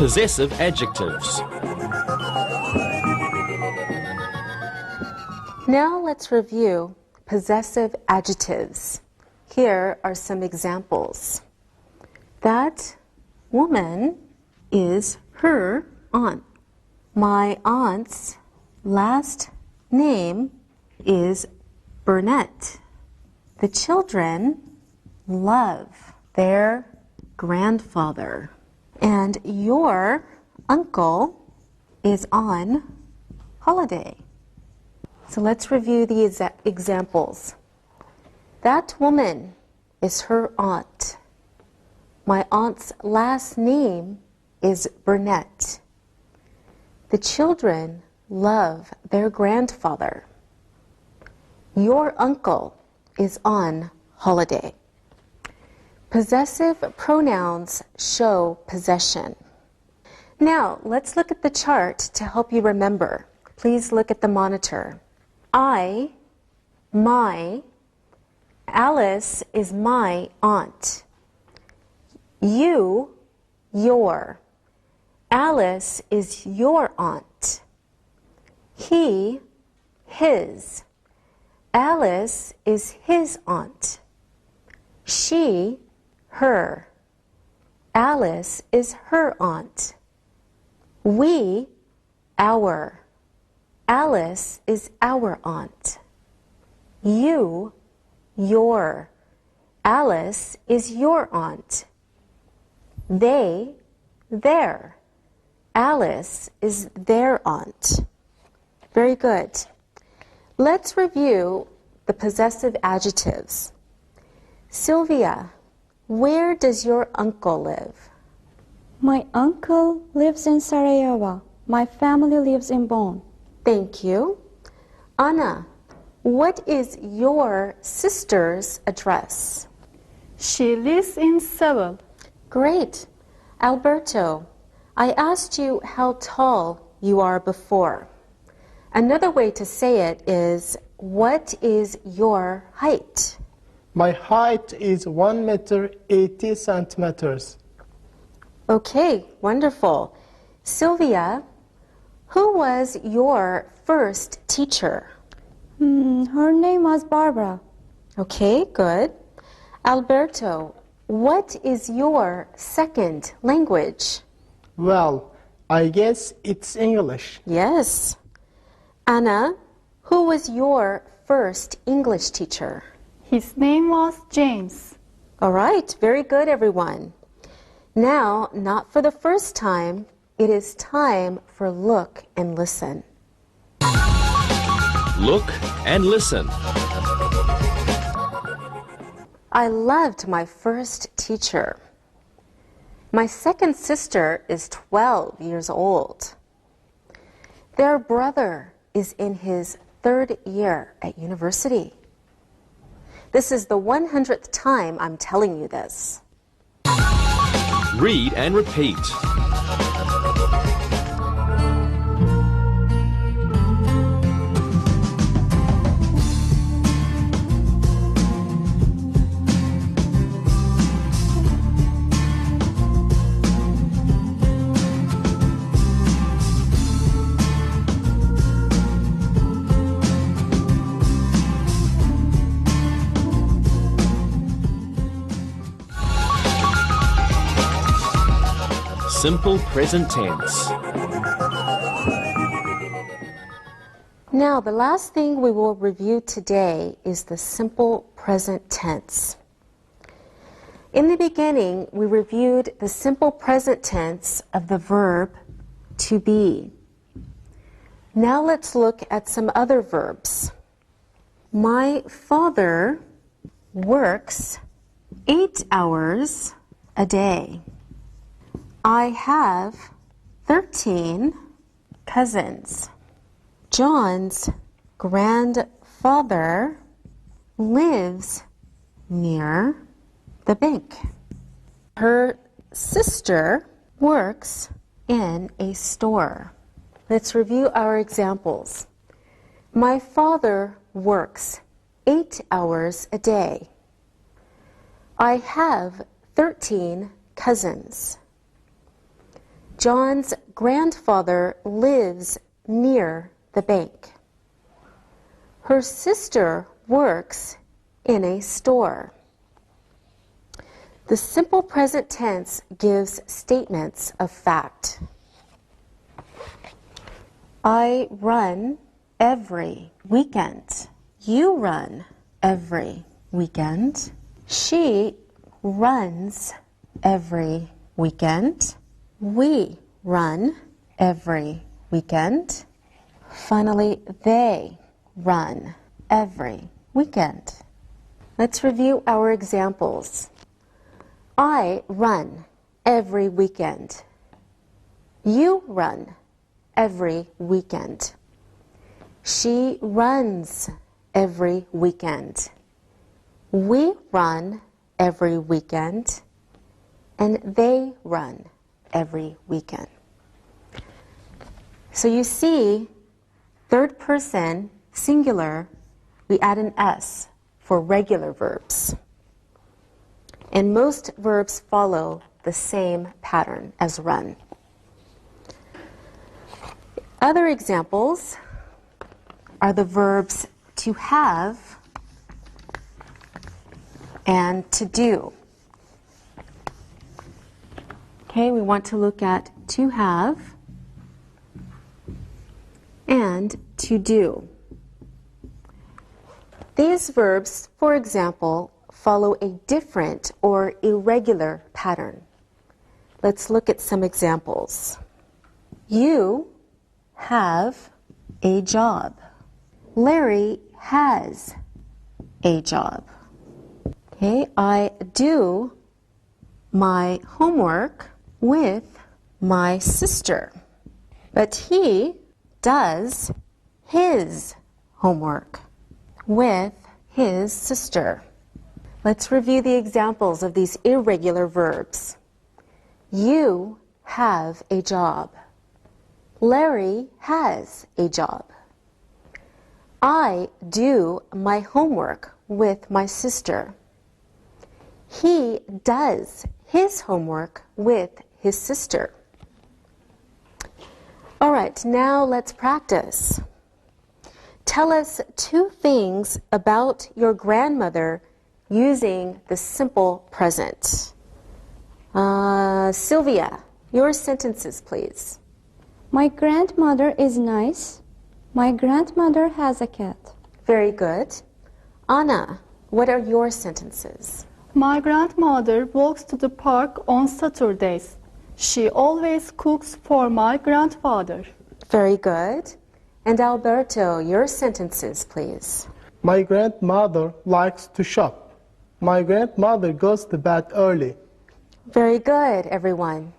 Possessive adjectives. Now let's review possessive adjectives. Here are some examples. That woman is her aunt. My aunt's last name is Burnett. The children love their grandfather. And your uncle is on holiday. So let's review the examples. That woman is her aunt. My aunt's last name is Burnett. The children love their grandfather. Your uncle is on holiday. Possessive pronouns show possession. Now, let's look at the chart to help you remember. Please look at the monitor. I, my, Alice is my aunt. You, your. Alice is your aunt. He, his. Alice is his aunt. She, her. Alice is her aunt. We, our. Alice is our aunt. You, your. Alice is your aunt. They, their. Alice is their aunt. Very good. Let's review the possessive adjectives. Sylvia, where does your uncle live? My uncle lives in Sarajevo. My family lives in Bonn. Thank you. Anna, what is your sister's address? She lives in Seoul. Great. Alberto, I asked you how tall you are before. Another way to say it is, what is your height? My height is 1 meter 80 centimeters. Okay, wonderful. Sylvia, who was your first teacher? Her name was Barbara. Okay, good. Alberto, what is your second language? Well, I guess it's English. Yes. Anna, who was your first English teacher? His name was James. All right, very good, everyone. Now, not for the first time, it is time for look and listen. Look and listen. I loved my first teacher. My second sister is 12 years old. Their brother is in his 3rd year at university. This is the 100th time I'm telling you this. Read and repeat. Simple present tense. Now, the last thing we will review today is the simple present tense. In the beginning, we reviewed the simple present tense of the verb to be. Now let's look at some other verbs. My father works 8 hours a day. I have 13 cousins. John's grandfather lives near the bank. Her sister works in a store. Let's review our examples. My father works 8 hours a day. I have 13 cousins. John's grandfather lives near the bank. Her sister works in a store. The simple present tense gives statements of fact. I run every weekend. You run every weekend. She runs every weekend. We run every weekend. Finally, they run every weekend. Let's review our examples. I run every weekend. You run every weekend. She runs every weekend. We run every weekend. And they run every weekend. So you see, third person, singular, we add an S for regular verbs. And most verbs follow the same pattern as run. Other examples are the verbs to have and to do. Okay, we want to look at to have and to do. These verbs, for example, follow a different or irregular pattern. Let's look at some examples. You have a job. Larry has a job. Okay, I do my homework with my sister, but he does his homework with his sister. Let's review the examples of these irregular verbs. You have a job. Larry has a job. I do my homework with my sister. He does his homework with his sister. All right, now let's practice. Tell us 2 things about your grandmother using the simple present. Sylvia, your sentences, please. My grandmother is nice. My grandmother has a cat. Very good. Anna, what are your sentences? My grandmother walks to the park on Saturdays. She always cooks for my grandfather. Very good. And Alberto, your sentences, please. My grandmother likes to shop. My grandmother goes to bed early. Very good, everyone.